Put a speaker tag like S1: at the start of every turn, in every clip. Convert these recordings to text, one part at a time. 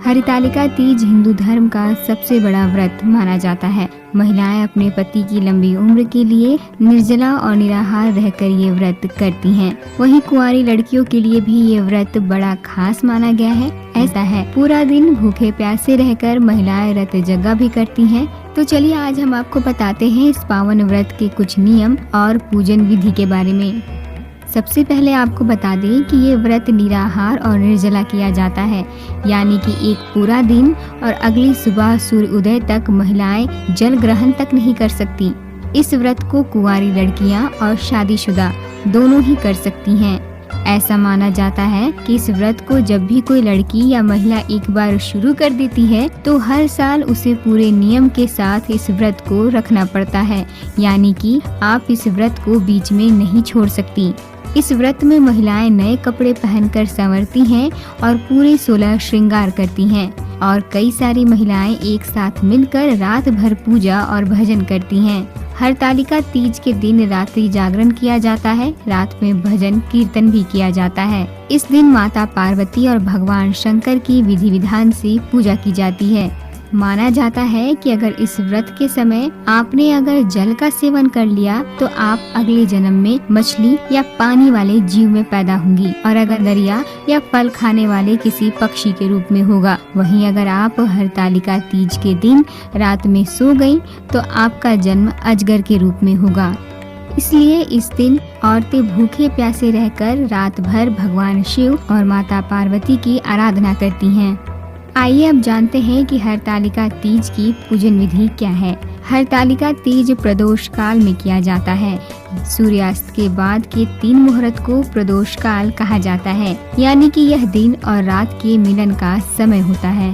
S1: हरितालिका तीज हिंदू धर्म का सबसे बड़ा व्रत माना जाता है। महिलाएं अपने पति की लंबी उम्र के लिए निर्जला और निराहार रहकर ये व्रत करती हैं। वहीं कुंवारी लड़कियों के लिए भी ये व्रत बड़ा खास माना गया है। ऐसा है, पूरा दिन भूखे प्यासे रहकर महिलाएं व्रत जग्गा भी करती हैं। तो चलिए आज हम आपको बताते हैं इस पावन व्रत के कुछ नियम और पूजन विधि के बारे में। सबसे पहले आपको बता दें कि ये व्रत निराहार और निर्जला किया जाता है, यानी कि एक पूरा दिन और अगली सुबह सूर्य उदय तक महिलाएं जल ग्रहण तक नहीं कर सकती। इस व्रत को कुंवारी लड़कियां और शादीशुदा दोनों ही कर सकती हैं। ऐसा माना जाता है कि इस व्रत को जब भी कोई लड़की या महिला एक बार शुरू कर देती है तो हर साल उसे पूरे नियम के साथ इस व्रत को रखना पड़ता है, यानी कि आप इस व्रत को बीच में नहीं छोड़ सकती। इस व्रत में महिलाएं नए कपड़े पहनकर संवरती हैं और पूरे 16 श्रृंगार करती हैं और कई सारी महिलाएं एक साथ मिलकर रात भर पूजा और भजन करती हैं। हरतालिका तीज के दिन रात्रि जागरण किया जाता है। रात में भजन कीर्तन भी किया जाता है। इस दिन माता पार्वती और भगवान शंकर की विधि विधान से पूजा की जाती है। माना जाता है कि अगर इस व्रत के समय आपने अगर जल का सेवन कर लिया तो आप अगले जन्म में मछली या पानी वाले जीव में पैदा होंगी और अगर दरिया या फल खाने वाले किसी पक्षी के रूप में होगा। वहीं अगर आप हरतालिका तीज के दिन रात में सो गयी तो आपका जन्म अजगर के रूप में होगा। इसलिए इस दिन औरतें भूखे प्यासे रहकर रात भर भगवान शिव और माता पार्वती की आराधना करती हैं। आइए अब जानते हैं कि हरतालिका तीज की पूजन विधि क्या है। हरतालिका तीज प्रदोष काल में किया जाता है। सूर्यास्त के बाद के 3 मुहूर्त को प्रदोष काल कहा जाता है, यानी कि यह दिन और रात के मिलन का समय होता है।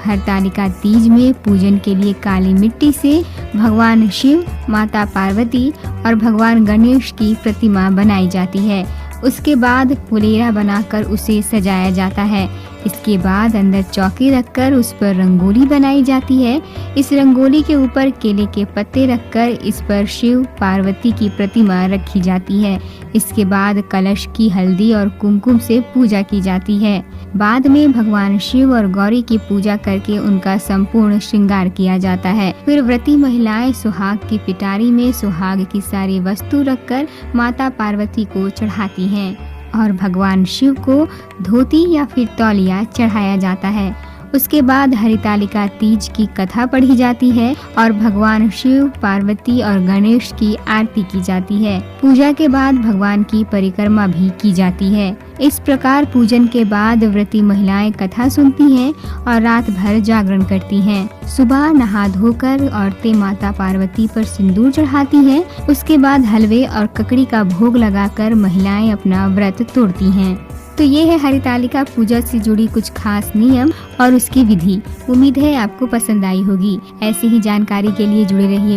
S1: हरतालिका तीज में पूजन के लिए काली मिट्टी से भगवान शिव, माता पार्वती और भगवान गणेश की प्रतिमा बनाई जाती है। उसके बाद फुलेरा बनाकर उसे सजाया जाता है। इसके बाद अंदर चौकी रखकर उस पर रंगोली बनाई जाती है। इस रंगोली के ऊपर केले के पत्ते रखकर इस पर शिव पार्वती की प्रतिमा रखी जाती है। इसके बाद कलश की हल्दी और कुमकुम से पूजा की जाती है। बाद में भगवान शिव और गौरी की पूजा करके उनका संपूर्ण श्रृंगार किया जाता है। फिर व्रती महिलाएं सुहाग की पिटारी में सुहाग की सारी वस्तु रखकर माता पार्वती को चढ़ाती हैं और भगवान शिव को धोती या फिर तौलिया चढ़ाया जाता है। उसके बाद हरितालिका तीज की कथा पढ़ी जाती है और भगवान शिव, पार्वती और गणेश की आरती की जाती है। पूजा के बाद भगवान की परिक्रमा भी की जाती है। इस प्रकार पूजन के बाद व्रती महिलाएं कथा सुनती हैं और रात भर जागरण करती हैं। सुबह नहा धोकर औरतें माता पार्वती पर सिंदूर चढ़ाती हैं। उसके बाद हलवे और ककड़ी का भोग लगाकर महिलाएं अपना व्रत तोड़ती हैं। तो ये है हरितालिका पूजा से जुड़ी कुछ खास नियम और उसकी विधि। उम्मीद है आपको पसंद आई होगी। ऐसी ही जानकारी के लिए जुड़े रहिए